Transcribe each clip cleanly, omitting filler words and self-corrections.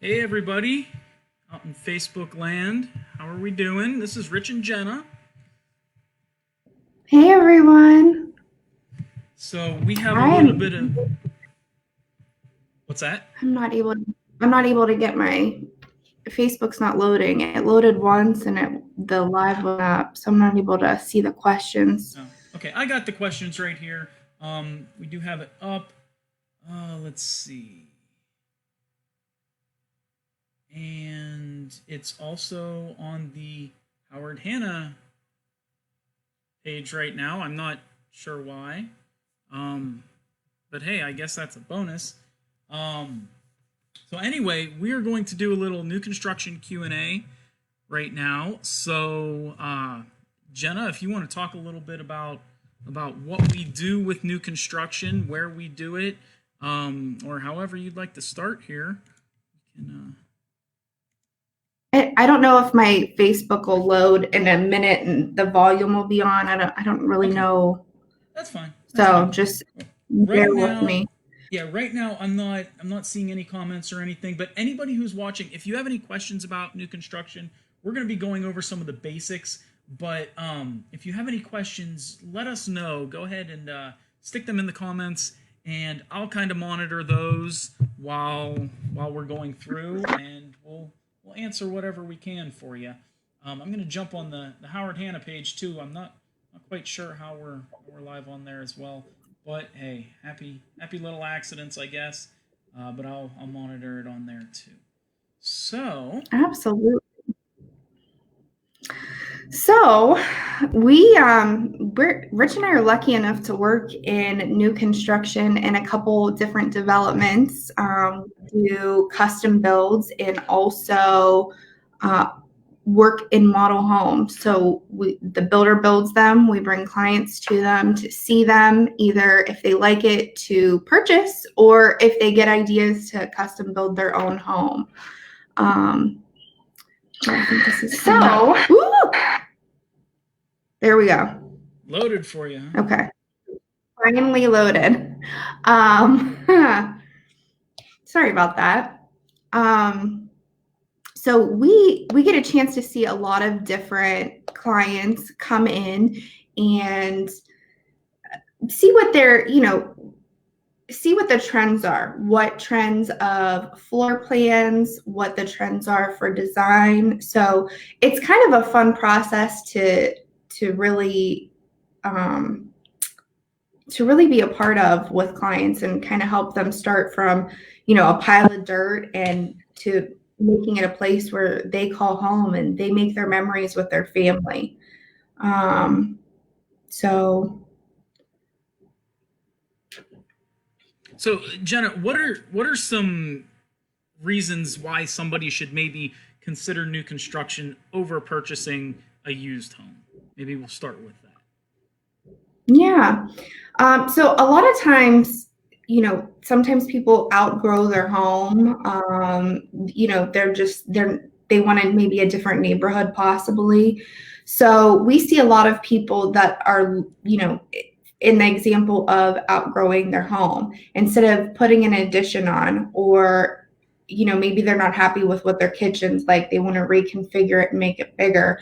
Hey everybody, out in Facebook land. How are we doing? This is Rich and Jenna. Hey everyone. So we have a I little bit of am what's that? I'm not able to get my Facebook's not loading. It loaded once and the live went up, so I'm not able to see the questions. Oh, okay. I got the questions right here. We do have it up. Let's see, and it's also on the Howard Hanna page right now. I'm not sure why, um, but hey, I guess that's a bonus. Um, So anyway, we are going to do a little new construction Q&A right now. So Jenna, if you want to talk a little bit about what we do with new construction, where we do it, or however you'd like to start here. You can, I don't know if my Facebook will load in a minute and the volume will be on. I don't really okay, know. that's fine. That's So fine. just Right bear with now, me. yeah, right now I'm not seeing any comments or anything, but anybody who's watching, if you have any questions about new construction, we're going to be going over some of the basics, but if you have any questions, let us know. Go ahead and stick them in the comments, and I'll kind of monitor those while we're going through, and we'll answer whatever we can for you. I'm going to jump on the Howard Hanna page too. I'm not quite sure how we're live on there as well. But hey, happy little accidents, I guess. But I'll monitor it on there too. So Absolutely. So we're Rich and I are lucky enough to work in new construction and a couple different developments, do custom builds and also uh, work in model homes. So the builder builds them, we bring clients to them to see them, either if they like it to purchase or if they get ideas to custom build their own home. I think this is so. There we go. loaded for you. Huh? Okay. Finally loaded. Um, sorry about that. Um, so we get a chance to see a lot of different clients come in and see what they're, see what the trends are, what trends of floor plans, what the trends are for design. So it's kind of a fun process to really um, to really be a part of with clients and kind of help them start from, a pile of dirt and to making it a place where they call home and they make their memories with their family. Um, so So Jenna, what are some reasons why somebody should maybe consider new construction over purchasing a used home? Maybe we'll start with that. yeah. So a lot of times, sometimes people outgrow their home. They wanted maybe a different neighborhood possibly. So we see a lot of people that are, in the example of outgrowing their home, instead of putting an addition on, or, maybe they're not happy with what their kitchen's like, they want to reconfigure it and make it bigger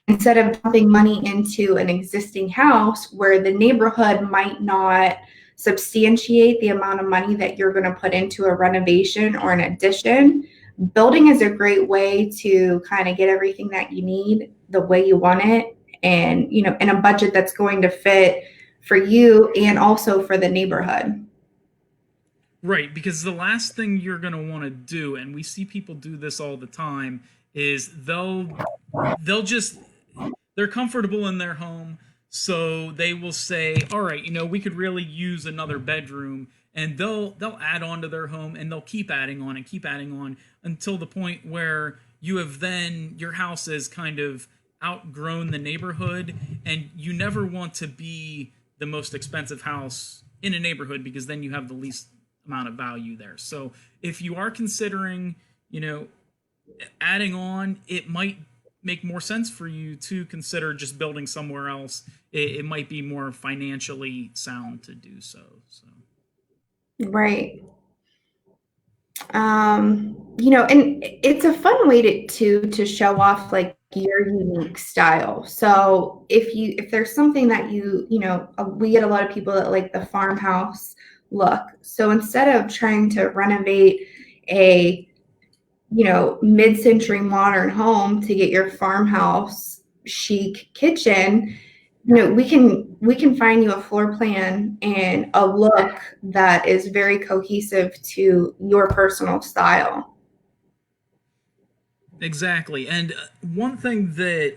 instead of dumping money into an existing house where the neighborhood might not substantiate the amount of money that you're going to put into a renovation or an addition. Building is a great way to kind of get everything that you need the way you want it, and in a budget that's going to fit for you and also for the neighborhood. Right, because the last thing you're going to want to do, and we see people do this all the time, is they'll just they're comfortable in their home, so they will say, all right, we could really use another bedroom, and they'll add on to their home, and they'll keep adding on and keep adding on until the point where your house has kind of outgrown the neighborhood, and you never want to be the most expensive house in a neighborhood, because then you have the least amount of value there. So if you are considering, you know, adding on, it might make more sense for you to consider just building somewhere else. It might be more financially sound to do so. So Right. And it's a fun way to show off like your unique style. So if there's something that we get a lot of people that like the farmhouse look. So instead of trying to renovate a mid-century modern home to get your farmhouse chic kitchen, we can find you a floor plan and a look that is very cohesive to your personal style. Exactly. And one thing that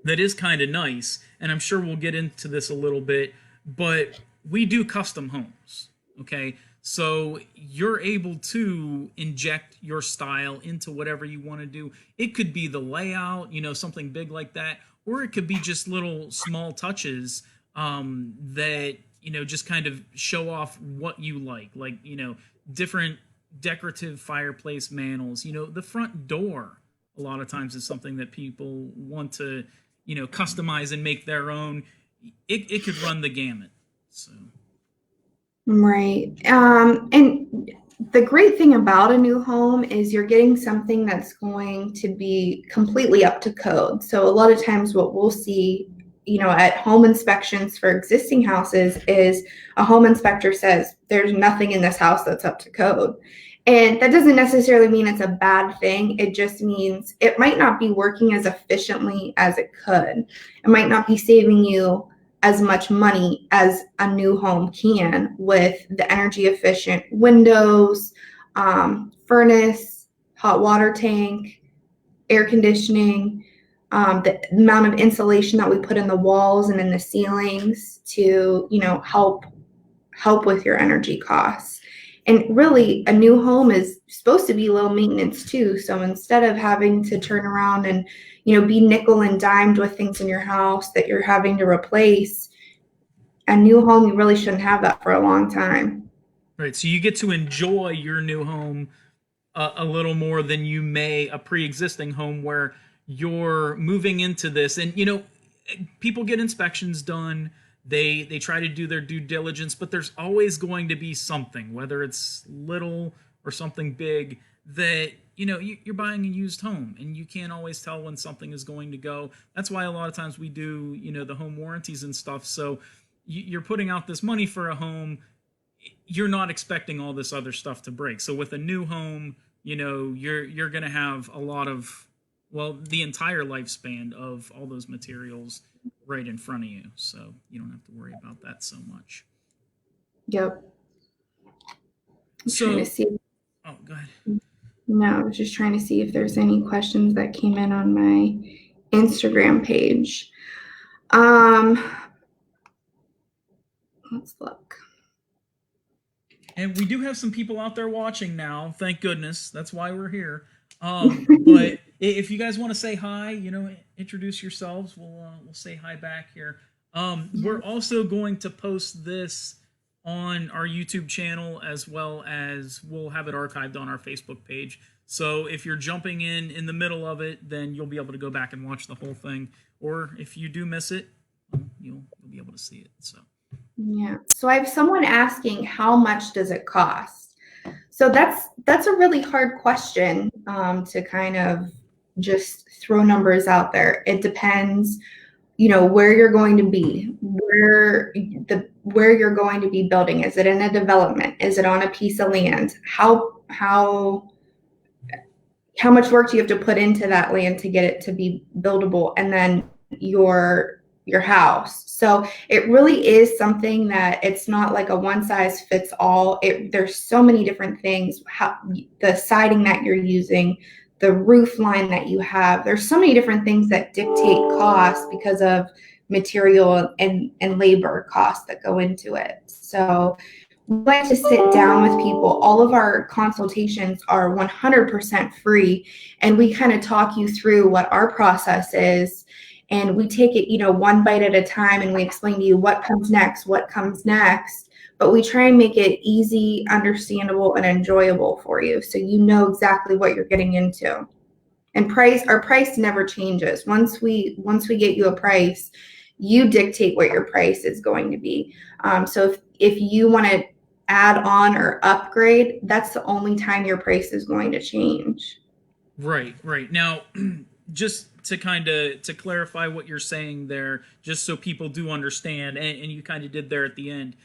that is kind of nice, and I'm sure we'll get into this a little bit, but we do custom homes. Okay. So you're able to inject your style into whatever you want to do. It could be the layout, something big like that, or it could be just little small touches that, just kind of show off what you like, different decorative fireplace mantles, the front door a lot of times is something that people want to customize and make their own. It could run the gamut. So Right. And the great thing about a new home is you're getting something that's going to be completely up to code. So a lot of times what we'll see, at home inspections for existing houses is a home inspector says there's nothing in this house that's up to code. And that doesn't necessarily mean it's a bad thing. It just means it might not be working as efficiently as it could. It might not be saving you as much money as a new home can with the energy efficient windows, furnace, hot water tank, air conditioning, the amount of insulation that we put in the walls and in the ceilings to help with your energy costs. And really, a new home is supposed to be low maintenance too. So instead of having to turn around and be nickel and dimed with things in your house that you're having to replace, a new home, you really shouldn't have that for a long time. right, so you get to enjoy your new home a little more than you may a pre-existing home where you're moving into this. And people get inspections done, they try to do their due diligence, but there's always going to be something, whether it's little or something big, that you're buying a used home and you can't always tell when something is going to go. That's why a lot of times we do the home warranties and stuff. So you're putting out this money for a home, you're not expecting all this other stuff to break. So with a new home, you're going to have a lot of, well, the entire lifespan of all those materials right in front of you. So you don't have to worry about that so much. Yep. I'm So, trying to see. oh, go ahead. No, I was just trying to see if there's any questions that came in on my Instagram page. Let's look. And we do have some people out there watching now. Thank goodness. That's why we're here. But if you guys want to say hi, introduce yourselves. We'll say hi back here. We're also going to post this on our YouTube channel, as well as we'll have it archived on our Facebook page. So if you're jumping in the middle of it, then you'll be able to go back and watch the whole thing. Or if you do miss it, you'll be able to see it. So. Yeah. So I have someone asking, how much does it cost? So that's a really hard question to kind of just throw numbers out there. It depends, where you're going to be, where you're going to be building. Is it in a development? Is it on a piece of land? How much work do you have to put into that land to get it to be buildable? And then your house. So it really is something that it's not like a one size fits all. There's so many different things, the siding that you're using, the roof line that you have. There's so many different things that dictate cost because of material and labor costs that go into it. So we like to sit down with people. All of our consultations are 100% free, and we kind of talk you through what our process is. And we take it, one bite at a time, and we explain to you what comes next. But we try and make it easy, understandable, and enjoyable for you, so you know exactly what you're getting into. And our price never changes. Once we get you a price, you dictate what your price is going to be. So if you want to add on or upgrade, that's the only time your price is going to change. Right, right. Now, just to kind of to clarify what you're saying there, just so people do understand, and you kind of did there at the end,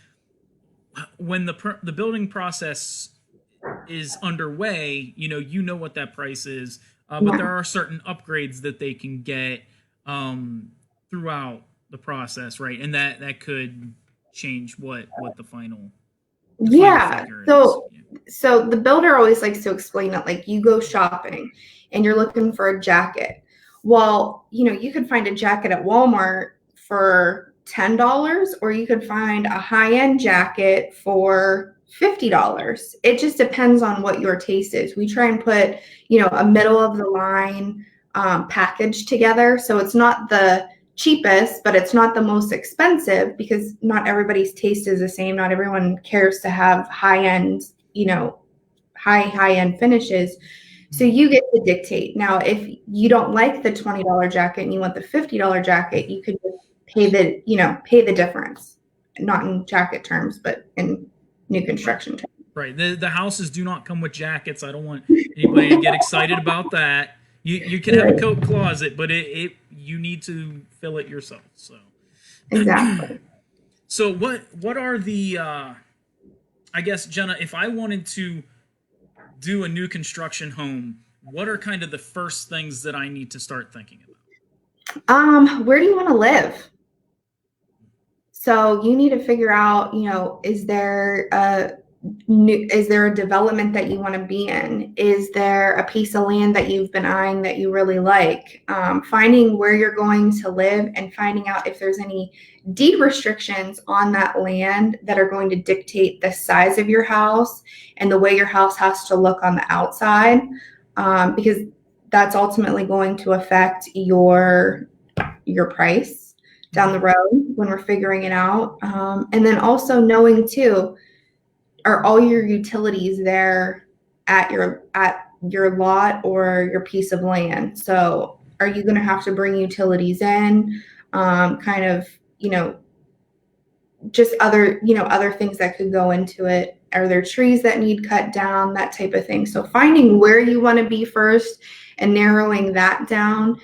when the building process is underway, you know what that price is, but there Yeah. are certain upgrades that they can get throughout the process, right? And that could change what the final Yeah. figure is. So Yeah. so the builder always likes to explain it like you go shopping and you're looking for a jacket. Well, you could find a jacket at Walmart for $10 or you could find a high-end jacket for $50. It just depends on what your taste is. We try and put, a middle of the line package together. So it's not the cheapest, but it's not the most expensive because not everybody's taste is the same. Not everyone cares to have high end, high end finishes. So you get to dictate. Now, if you don't like the $20 jacket and you want the $50 jacket, you could just pay the difference. Not in jacket terms, but in new Right. construction terms. Right. The houses do not come with jackets. I don't want anybody to get excited about that. You can have a Right. coat closet, but it you need to fill it yourself. So Exactly. so what are the I guess, Jenna, if I wanted to do a new construction home, what are kind of the first things that I need to start thinking about? Where do you want to live? So you need to figure out, is there a development that you want to be in? Is there a piece of land that you've been eyeing that you really like? Finding where you're going to live and finding out if there's any deed restrictions on that land that are going to dictate the size of your house and the way your house has to look on the outside, because that's ultimately going to affect your price down the road when we're figuring it out. And then also knowing too, are all your utilities there at your lot or your piece of land? So are you going to have to bring utilities in? Kind of, just other things that could go into it. Are there trees that need cut down? That type of thing. So finding where you want to be first and narrowing that down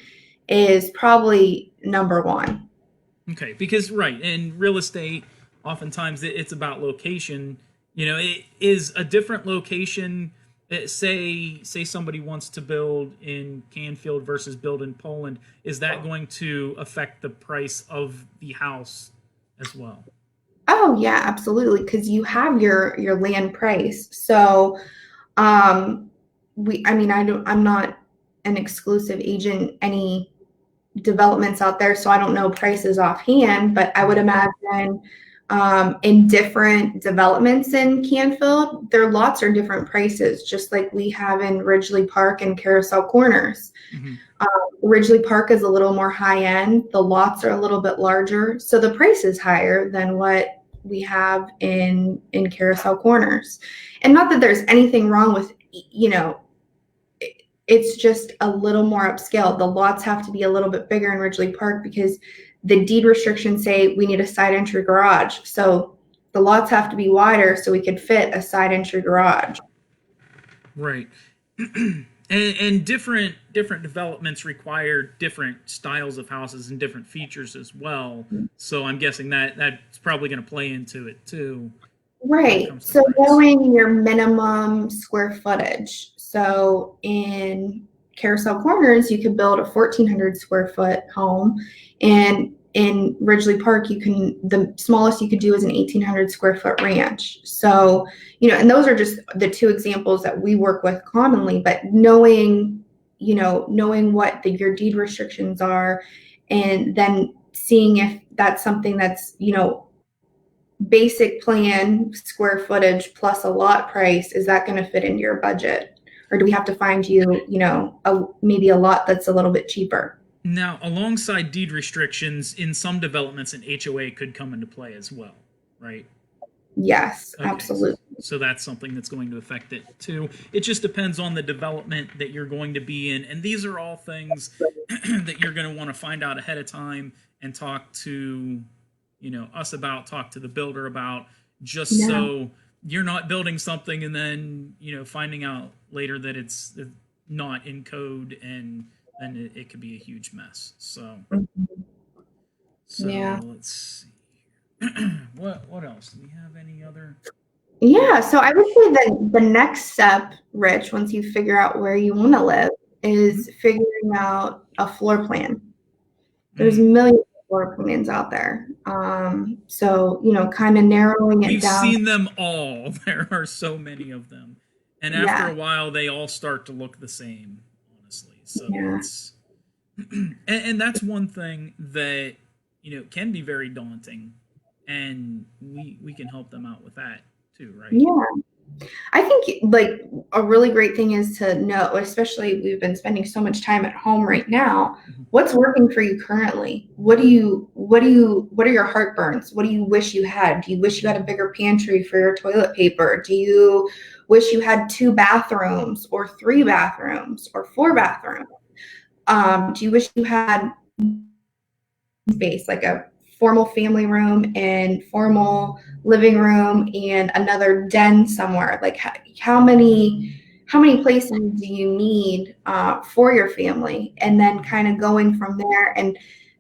is probably number one. Okay, because right in real estate, oftentimes it's about location. It is a different location. Say somebody wants to build in Canfield versus build in Poland. Is that going to affect the price of the house as well? Oh yeah, absolutely. Because you have your land price. So I mean, I'm not an exclusive agent any developments out there, so I don't know prices offhand, but I would imagine in different developments in Canfield, their lots are different prices, just like we have in Ridgely Park and Carousel Corners. Mm-hmm. Ridgely Park is a little more high end. The lots are a little bit larger, so the price is higher than what we have in Carousel Corners. And not that there's anything wrong with, it's just a little more upscale. The lots have to be a little bit bigger in Ridgely Park because the deed restrictions say we need a side entry garage. So the lots have to be wider so we could fit a side entry garage. Right. And different developments require different styles of houses and different features as well. So I'm guessing that's probably going to play into it too when it Right. comes to So price. knowing your minimum square footage. So in Carousel Corners, you could build a 1,400 square foot home, and in Ridgely Park, the smallest you could do is an 1,800 square foot ranch. So, and those are just the two examples that we work with commonly. But knowing what your deed restrictions are, and then seeing if that's something that's basic plan square footage plus a lot price, is that going to fit into your budget, or do we have to find maybe a lot that's a little bit cheaper? Now, alongside deed restrictions, in some developments, an HOA could come into play as well, right? Yes, Okay, absolutely. so that's something that's going to affect it too. It just depends on the development that you're going to be in, and these are all things that you're going to want to find out ahead of time and talk to, us about, talk to the builder about, just Yeah. so you're not building something and then finding out later that it's not in code, and then it could be a huge mess. So Mhm. Yeah. let's see. What else? Do we have any other? Yeah, so I would say that the next step, Rich, once you figure out where you want to live, Mhm. is figuring out a floor plan. There's Mm. millions of floor plans out there. So, kind of narrowing it We've down. seen them all. There are so many of them, and after Yeah, a while, they all start to look the same. Honestly, so yeah, it's and that's one thing that can be very daunting, and we can help them out with that too, right? yeah. I think like a really great thing is to know, especially we've been spending so much time at home right now, Mhm. what's working for you currently? What are your heartburns? What do you wish you had? Do you wish you had a bigger pantry for your toilet paper? Do you wish you had 2 bathrooms or 3 bathrooms or 4 bathrooms? Do you wish you had space, like a formal family room and formal living room and another den somewhere? Like how many places do you need for your family? And then kind of going from there and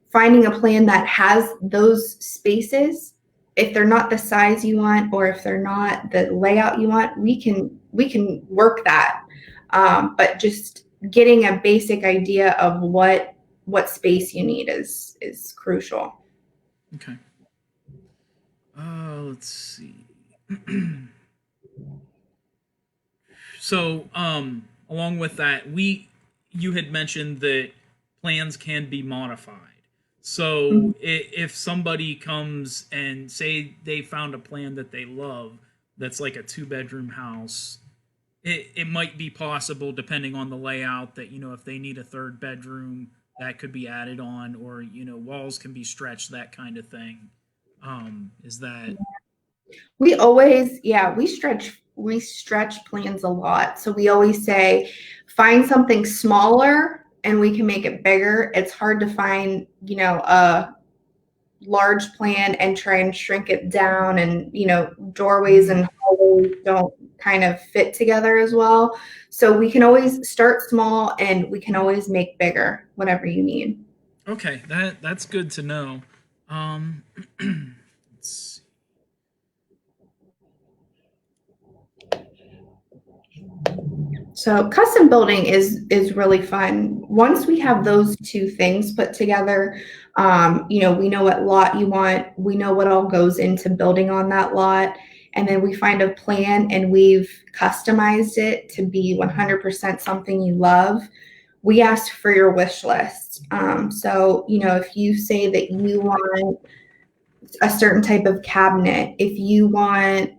finding a plan that has those spaces. If they're not the size you want, or if they're not the layout you want, we can work that. But just getting a basic idea of what space you need is crucial. Okay. Let's see. So, along with that, you had mentioned that plans can be modified. Mhm. So, if somebody comes and say they found a plan that they love, that's like a two-bedroom house, it might be possible, depending on the layout, that if they need a third bedroom, that could be added on, or walls can be stretched, that kind of thing. Is that We always, yeah, we stretch plans a lot. So we always say find something smaller and we can make it bigger. It's hard to find, a large plan and try and shrink it down, and doorways and hallways don't kind of fit together as well. So we can always start small and we can always make bigger whatever you need. okay? That's good to know. Um, let's So custom building is really fun. Once we have those two things put together, we know what lot you want, we know what all goes into building on that lot, and then we find a plan and we've customized it to be 100% something you love. We ask for your wish list. So if you say that you want a certain type of cabinet, if you want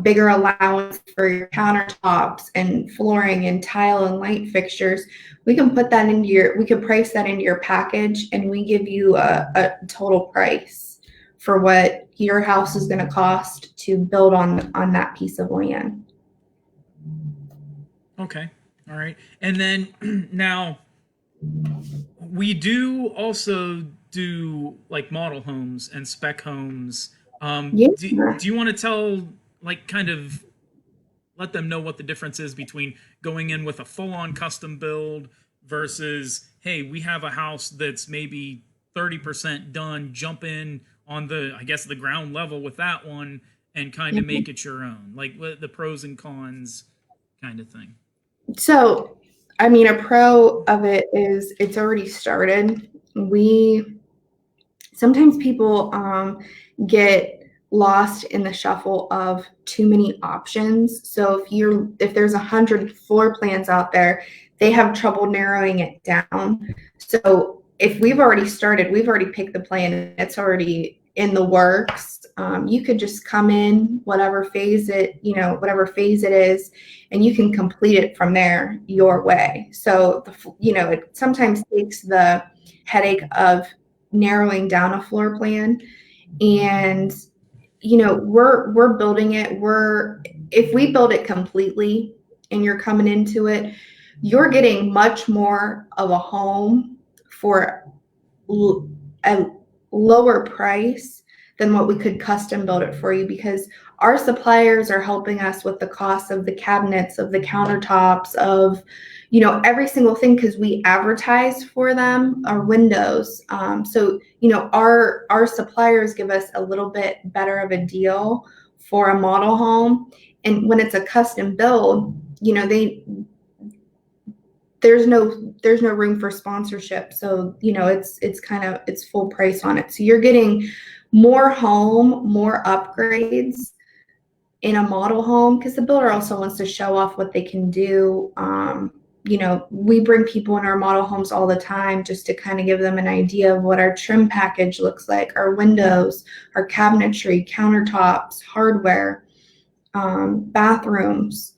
bigger allowance for your countertops and flooring and tile and light fixtures, we could price that into your package, and we give you a total price for what your house is going to cost to build on that piece of land. Okay. All right. And then now we do also do like model homes and spec homes. Yeah. Do you want to tell, like, kind of let them know what the difference is between going in with a full on custom build versus, hey, we have a house that's maybe 30% done, jump in on I guess, the ground level with that one and kind of make it your own? Like, the pros and cons kind of thing. So, I mean, a pro of it is it's already started. We Sometimes people get lost in the shuffle of too many options. So if there's 100 floor plans out there, they have trouble narrowing it down. So if we've already started, we've already picked the plan, and it's already in the works. You could just come in, whatever phase it is, and you can complete it from there your way. So it sometimes takes the headache of narrowing down a floor plan. And we're building it. We're If we build it completely and you're coming into it, you're getting much more of a home for a lower price than what we could custom build it for you, because our suppliers are helping us with the cost of the cabinets, of the countertops, of, you know, every single thing, because we advertise for them, our windows. So, you know, our suppliers give us a little bit better of a deal for a model home. And when it's a custom build, you know, there's no room for sponsorship. So, you know, it's full price on it. So you're getting more home, more upgrades in a model home, because the builder also wants to show off what they can do. You know, we bring people in our model homes all the time just to kind of give them an idea of what our trim package looks like, our windows, our cabinetry, countertops, hardware, bathrooms.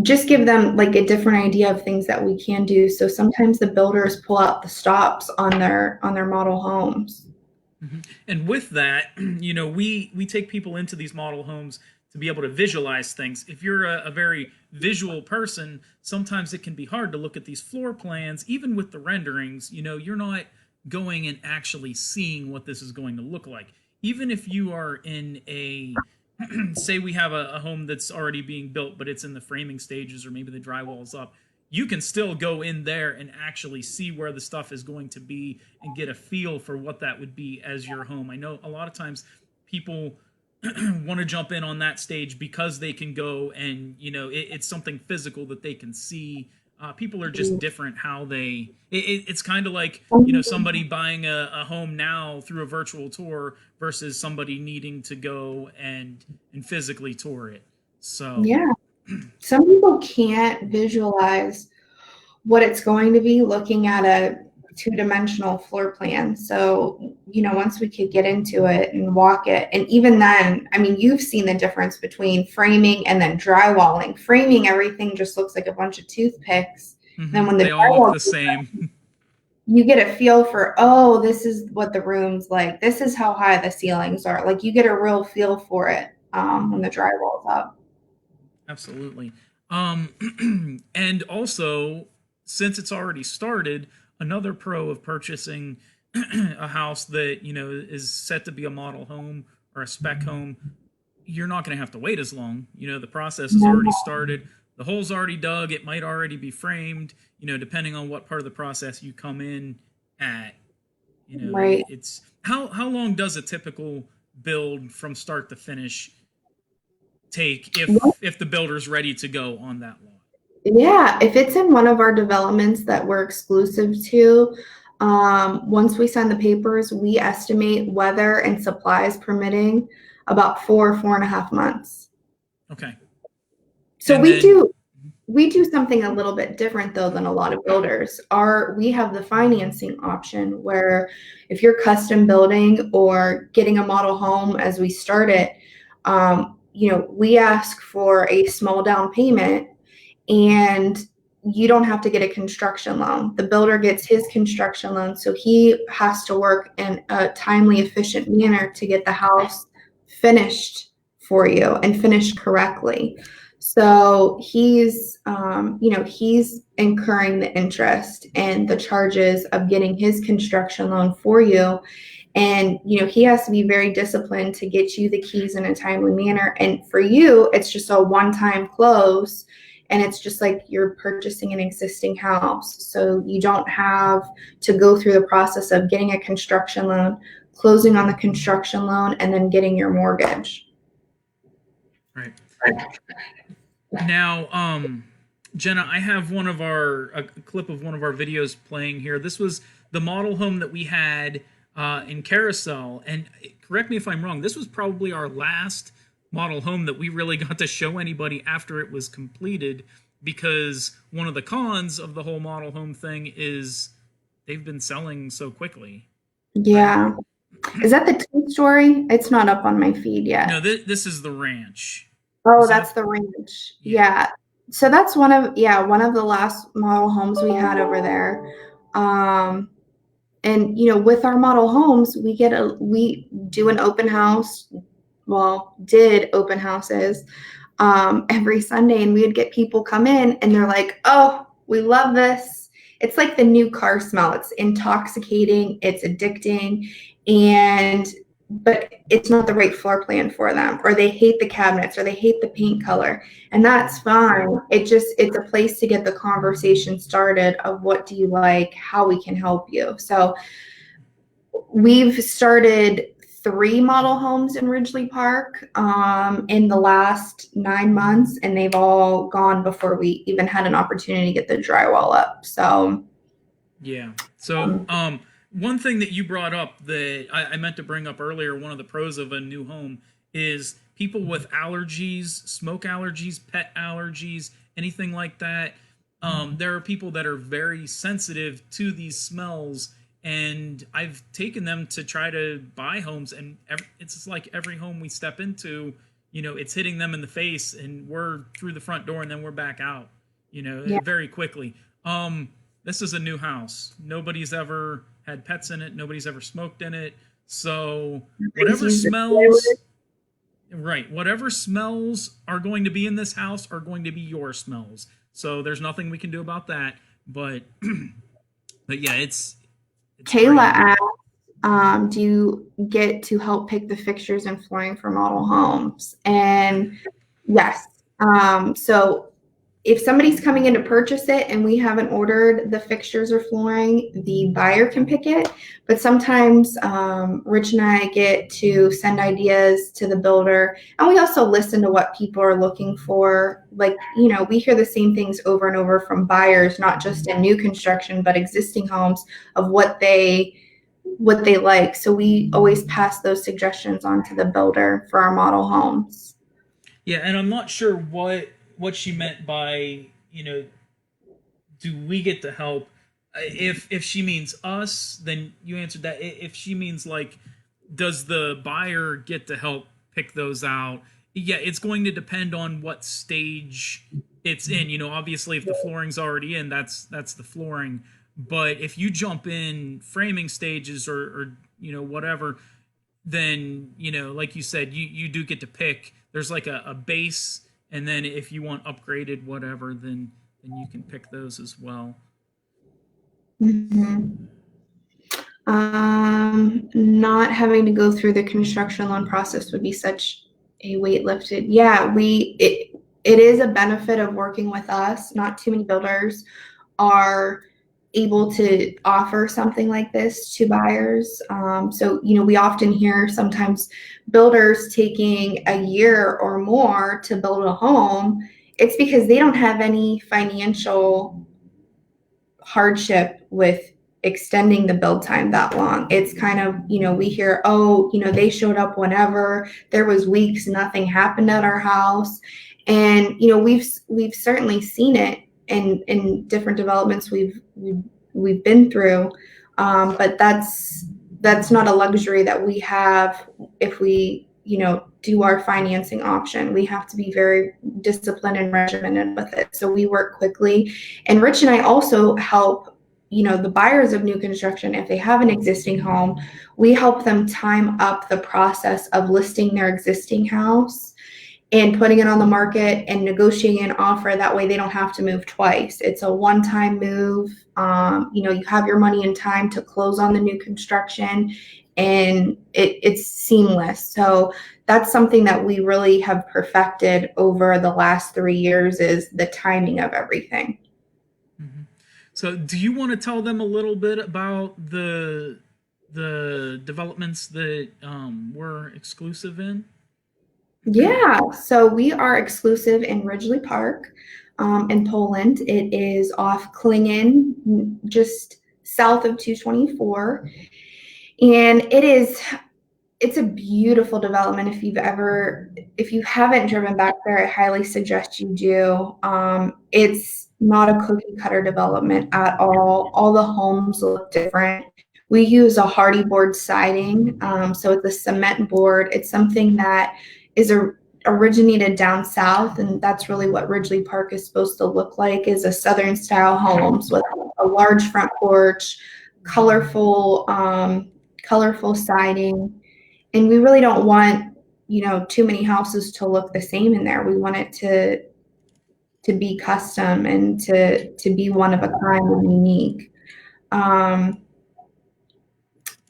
Just give them like a different idea of things that we can do. So sometimes the builders pull out the stops on their model homes. Mm-hmm. And with that, you know, we take people into these model homes to be able to visualize things. If you're a very visual person, sometimes it can be hard to look at these floor plans, even with the renderings. You know, you're not going and actually seeing what this is going to look like. Even if you are in a say we have a home that's already being built, but it's in the framing stages, or maybe the drywall's up, you can still go in there and actually see where the stuff is going to be and get a feel for what that would be as your home. I know a lot of times people want to jump in on that stage because they can go and, you know, it's something physical that they can see. People are just different how they it's kind of like, you know, somebody buying a home now through a virtual tour versus somebody needing to go and physically tour it. So yeah, some people can't visualize what it's going to be looking at a two-dimensional floor plan. So, you know, once we could get into it and walk it, and even then, I mean, you've seen the difference between framing and then drywalling. Framing, everything just looks like a bunch of toothpicks. mm-hmm. Then when the they all look drywall, the same. you get a feel for, oh, this is what the room's like. This is how high the ceilings are. Like, you get a real feel for it when the drywall's up. Absolutely. And also, since it's already started, another pro of purchasing a house that, you know, is set to be a model home or a spec home, you're not going to have to wait as long. You know, the process has already started. The hole's already dug. It might already be framed, you know, depending on what part of the process you come in at. You know, Right. it's how long does a typical build from start to finish take if the builder's ready to go on that lot? Yeah, if it's in one of our developments that we're exclusive to, once we sign the papers, we estimate weather and supplies permitting about 4.5 months. Okay. So And we then, do something a little bit different though than a lot of builders. We have the financing option where if you're custom building or getting a model home as we start it, you know, we ask for a small down payment, and you don't have to get a construction loan. The builder gets his construction loan, so he has to work in a timely, efficient manner to get the house finished for you and finished correctly. So he's, you know, he's incurring the interest and the charges of getting his construction loan for you. And, you know, he has to be very disciplined to get you the keys in a timely manner. And for you, it's just a one-time close. And it's just like you're purchasing an existing house. So you don't have to go through the process of getting a construction loan, closing on the construction loan, and then getting your mortgage. right. Now, Jenna, I have a clip of one of our videos playing here. This was the model home that we had in Carousel, and correct me if I'm wrong, this was probably our last model home that we really got to show anybody after it was completed, because one of the cons of the whole model home thing is they've been selling so quickly. Yeah. Is that the two-story? It's not up on my feed yet. No, this is the ranch. Oh, that's the ranch. Yeah. So that's one of the last model homes we had over there. And you know, with our model homes, we do an open house. Well, did open houses every Sunday, and we'd get people come in and they're like, oh, we love this. It's like the new car smell. It's intoxicating, it's addicting. And but it's not the right floor plan for them, or they hate the cabinets, or they hate the paint color, and that's fine. It's a place to get the conversation started of what do you like, how we can help you. So we've started 3 model homes in Ridgely Park in the last 9 months, and they've all gone before we even had an opportunity to get the drywall up. So Yeah. So, one thing that you brought up that I meant to bring up earlier, one of the pros of a new home is people with allergies, smoke allergies, pet allergies, anything like that. There are people that are very sensitive to these smells, and I've taken them to try to buy homes, and it's just like every home we step into, it's hitting them in the face, and we're through the front door, and then we're back out, yeah. very quickly. This is a new house. Nobody's ever had pets in it. Nobody's ever smoked in it. So whatever smells, right, whatever smells are going to be in this house are going to be your smells. So there's nothing we can do about that. But but yeah, it's Kayla great. asked, do you get to help pick the fixtures and flooring for model homes? And yes. So if somebody's coming in to purchase it and we haven't ordered the fixtures or flooring, the buyer can pick it. But sometimes Rich and I get to send ideas to the builder, and we also listen to what people are looking for. Like, we hear the same things over and over from buyers, not just in new construction, but existing homes, of what they like. So we always pass those suggestions on to the builder for our model homes. Yeah, and I'm not sure what she meant by, do we get to help? If she means us, then you answered that. If she means like, does the buyer get to help pick those out? Yeah, it's going to depend on what stage it's in. Obviously, if the flooring's already in, that's the flooring. But if you jump in framing stages, or whatever, then like you said, you do get to pick. There's like a base, and then if you want upgraded whatever, then you can pick those as well. Mm-hmm. Not having to go through the construction loan process would be such a weight lifted. Yeah, it is a benefit of working with us. Not too many builders are able to offer something like this to buyers. So, we often hear sometimes builders taking a year or more to build a home. It's because they don't have any financial hardship with extending the build time that long. It's kind of, we hear, oh, they showed up whenever. There was weeks nothing happened at our house. And we've certainly seen it in different developments we've been through. But that's not a luxury that we have if we do our financing option. We have to be very disciplined and regimented with it. So we work quickly. And Rich and I also help, the buyers of new construction, if they have an existing home, we help them time up the process of listing their existing house and putting it on the market and negotiating an offer. That way they don't have to move twice. It's a one-time move. You have your money and time to close on the new construction, and it's seamless. So that's something that we really have perfected over the last 3 years, is the timing of everything. Mm-hmm. So, do you want to tell them a little bit about the developments that we're exclusive in? Yeah, so we are exclusive in Ridgely Park in Poland. It is off Klingen, just south of 224. And it's a beautiful development. If you haven't driven back there, I highly suggest you do. It's not a cookie cutter development at all. All the homes look different. We use a hardy board siding, so it's a cement board. It's something that originated down south, and that's really what Ridgely Park is supposed to look like, is a southern style homes with a large front porch, colorful siding. And we really don't want too many houses to look the same in there. We want it to be custom and to be one of a kind and unique.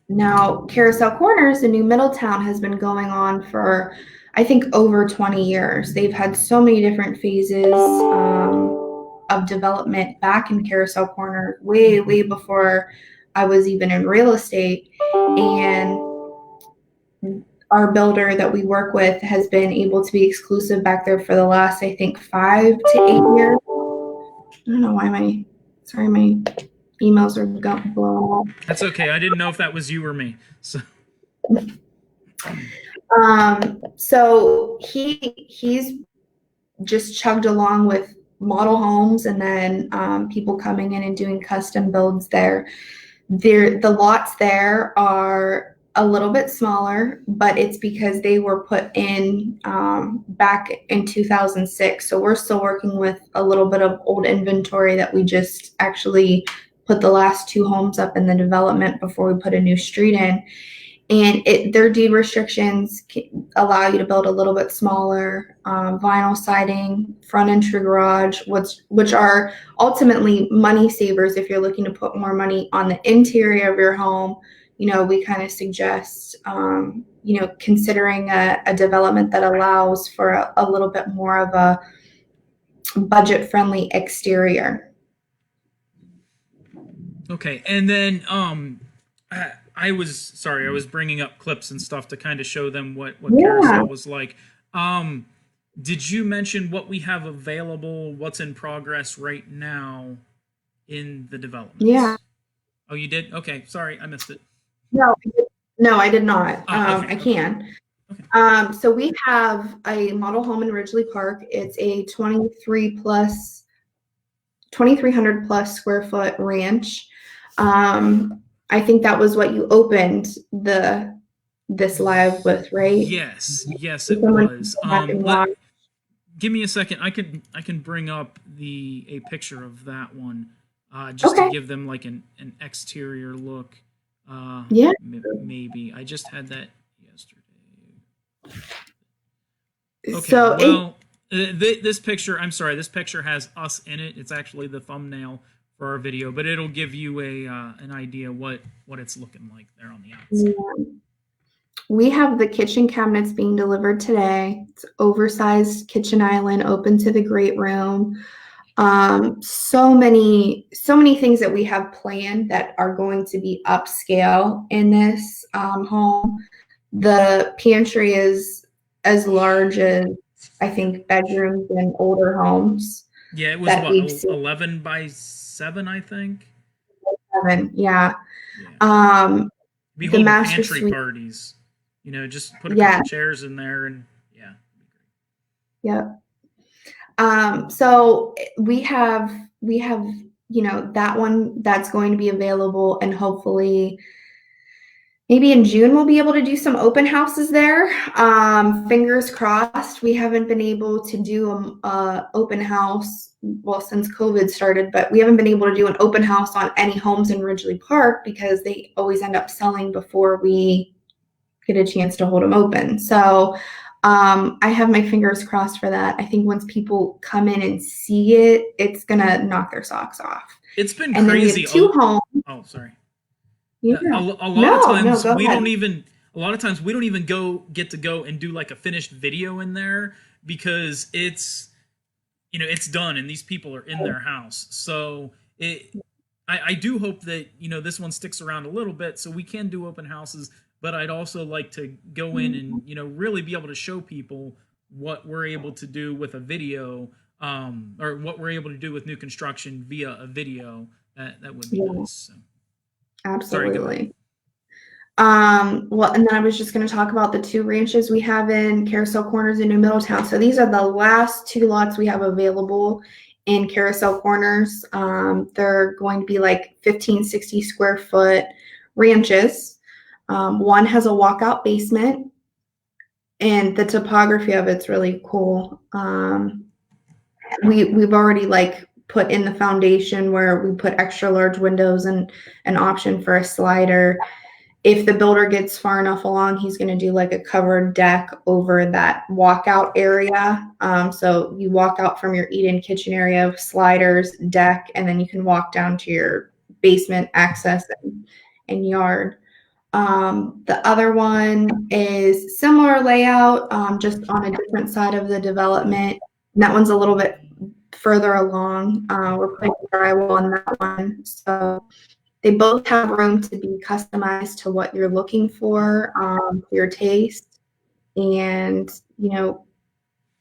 Now, Carousel Corners, the new Middletown, has been going on for, I think, over 20 years. They've had so many different phases of development back in Carousel Corner, way, way before I was even in real estate. And our builder that we work with has been able to be exclusive back there for the last, I think, 5 to 8 years. I don't know why my emails are blowing up. That's okay. I didn't know if that was you or me. So So he's just chugged along with model homes, and then people coming in and doing custom builds there. The lots there are a little bit smaller, but it's because they were put in back in 2006. So we're still working with a little bit of old inventory that we just actually put the last 2 homes up in the development before we put a new street in. And their deed restrictions allow you to build a little bit smaller, vinyl siding, front entry garage, which are ultimately money savers if you're looking to put more money on the interior of your home. You know, we kind of suggest, considering a development that allows for a little bit more of a budget-friendly exterior. okay, and then I was bringing up clips and stuff to kind of show them what Carousel was like. Did you mention what we have available, what's in progress right now in the development? Yeah. Oh, you did? Okay, sorry, I missed it. No, I did not. Oh, okay, I can. Okay. So we have a model home in Ridgely Park. It's a 2,300 plus square foot ranch. I think that was what you opened this live with, right? Yes, it was. Give me a second. I can bring up a picture of that one, just to give them like an exterior look. Yeah. Maybe I just had that yesterday. Okay. So well, this picture. I'm sorry. This picture has us in it. It's actually the thumbnail for our video, but it'll give you an idea what it's looking like there on the outside. Yeah. We have the kitchen cabinets being delivered today. It's oversized kitchen island open to the great room. So many things that we have planned that are going to be upscale in this home. The pantry is as large as, I think, bedrooms in older homes. Yeah, it was 11 by 7, I think. 7, yeah. Be holding pantry suite parties. You know, just put a couple chairs in there, and yeah. Yep. So we have that one that's going to be available, and hopefully maybe in June we'll be able to do some open houses there. Fingers crossed. We haven't been able to do a open house, well, since COVID started, but we haven't been able to do an open house on any homes in Ridgely Park because they always end up selling before we get a chance to hold them open. So I have my fingers crossed for that. I think once people come in and see it, it's gonna knock their socks off. It's been and crazy. Then we have 2 homes. Oh, sorry. Yeah. A lot of times we don't even get to go and do like a finished video in there because it's done and these people are in their house. So I do hope that this one sticks around a little bit so we can do open houses, but I'd also like to go in and really be able to show people what we're able to do with a video, or what we're able to do with new construction via a video. That would be nice. So. Absolutely. Well, and then I was just going to talk about the 2 ranches we have in Carousel Corners in New Middletown. So these are the last 2 lots we have available in Carousel Corners. They're going to be like 1560 square foot ranches. One has a walkout basement, and the topography of it's really cool. We've already put in the foundation where we put extra large windows and an option for a slider. If the builder gets far enough along, he's going to do like a covered deck over that walkout area. So you walk out from your eat-in kitchen area, sliders, deck, and then you can walk down to your basement access and yard. The other one is similar layout, just on a different side of the development. And that one's a little bit further along. We're putting drywall on that one. So they both have room to be customized to what you're looking for your taste. And, you know,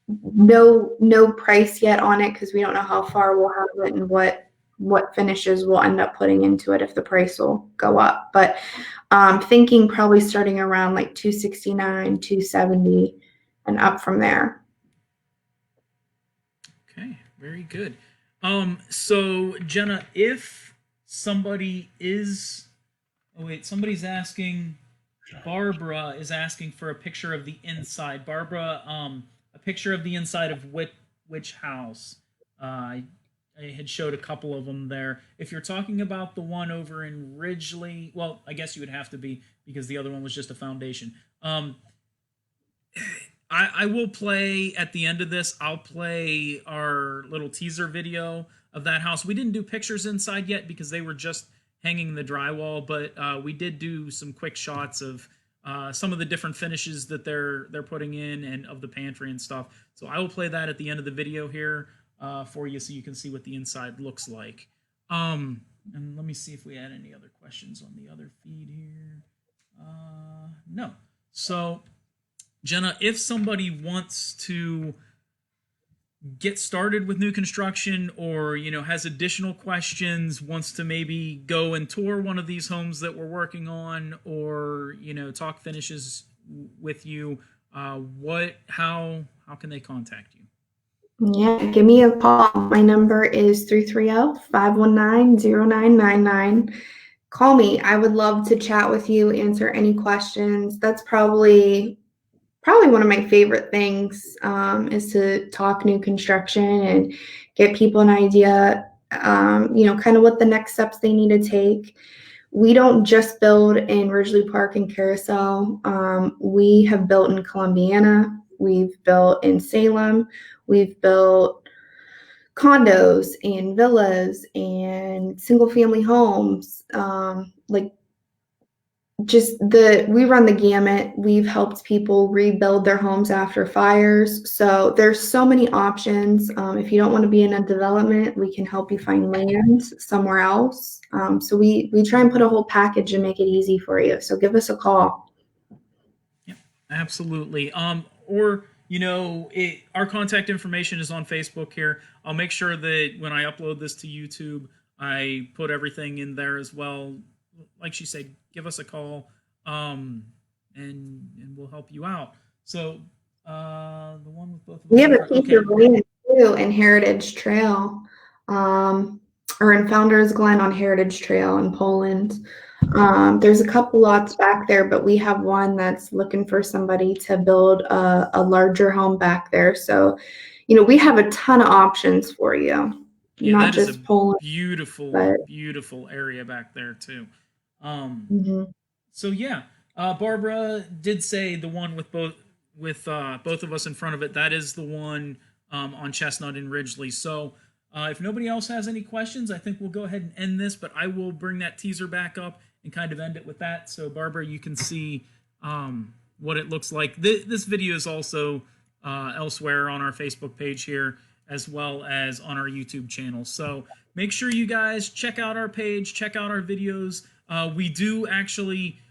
no price yet on it because we don't know how far we'll have it and what finishes we'll end up putting into it if the price will go up. But thinking probably starting around like 269, 270 and up from there. Okay, very good. So Jenna, if somebody is, oh wait, somebody's asking, Barbara is asking for a picture of the inside. Barbara, a picture of the inside of which house? I had showed a couple of them there. If you're talking about the one over in Ridgely, well, I guess you would have to be because the other one was just a foundation. I will play at the end of this. I'll play our little teaser video of that house. We didn't do pictures inside yet because they were just hanging the drywall, but we did do some quick shots of some of the different finishes that they're putting in and of the pantry and stuff. So I will play that at the end of the video here for you so you can see what the inside looks like. And let me see if we had any other questions on the other feed here. No. So Jenna, if somebody wants to get started with new construction or, you know, has additional questions, wants to maybe go and tour one of these homes that we're working on or, you know, talk finishes with you, how can they contact you? Yeah, give me a call. My number is 330-519-0999. Call me. I would love to chat with you, answer any questions. That's probably one of my favorite things is to talk new construction and get people an idea, you know, kind of what the next steps they need to take. We don't just build in Ridgely Park and Carousel. We have built in Columbiana. We've built in Salem. We've built condos and villas and single family homes. Like we run the gamut. We've helped people rebuild their homes after fires. So there's so many options. If you don't want to be in a development, we can help you find land somewhere else. So we try and put a whole package and make it easy for you. So give us a call. Yep, absolutely. Or you know, our contact information is on Facebook here. I'll make sure that when I upload this to YouTube, I put everything in there as well. Like she said, give us a call, and we'll help you out. So the one with both of We us. have a piece Okay. of land too in Heritage Trail, or in Founders Glen on Heritage Trail in Poland. There's a couple lots back there, but we have one that's looking for somebody to build a larger home back there. So, you know, we have a ton of options for you, Yeah, not that is just a Poland, beautiful, but beautiful area back there too. mhm. So yeah, Barbara did say the one with both of us in front of it. That is the one on Chestnut and Ridgely. So if nobody else has any questions, I think we'll go ahead and end this. But I will bring that teaser back up and kind of end it with that. So Barbara, you can see what it looks like. This video is also elsewhere on our Facebook page here, as well as on our YouTube channel. So make sure you guys check out our page, check out our videos.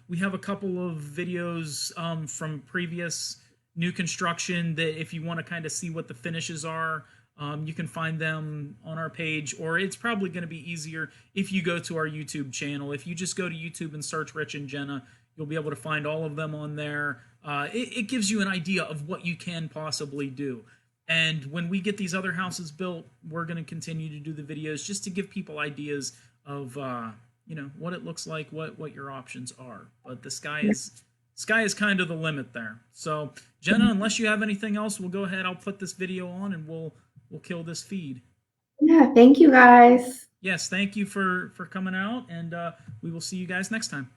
We have a couple of videos from previous new construction that if you want to kind of see what the finishes are, you can find them on our page, or it's probably going to be easier if you go to our YouTube channel. If you just go to YouTube and search Rich and Jenna, you'll be able to find all of them on there. It gives you an idea of what you can possibly do. And when we get these other houses built, we're going to continue to do the videos just to give people ideas of you know, what it looks like, what your options are. But the sky is kind of the limit there. So Jenna, unless you have anything else, we'll go ahead. I'll put this video on and we'll kill this feed. Yeah, thank you guys. Yes, thank you for coming out, and we will see you guys next time.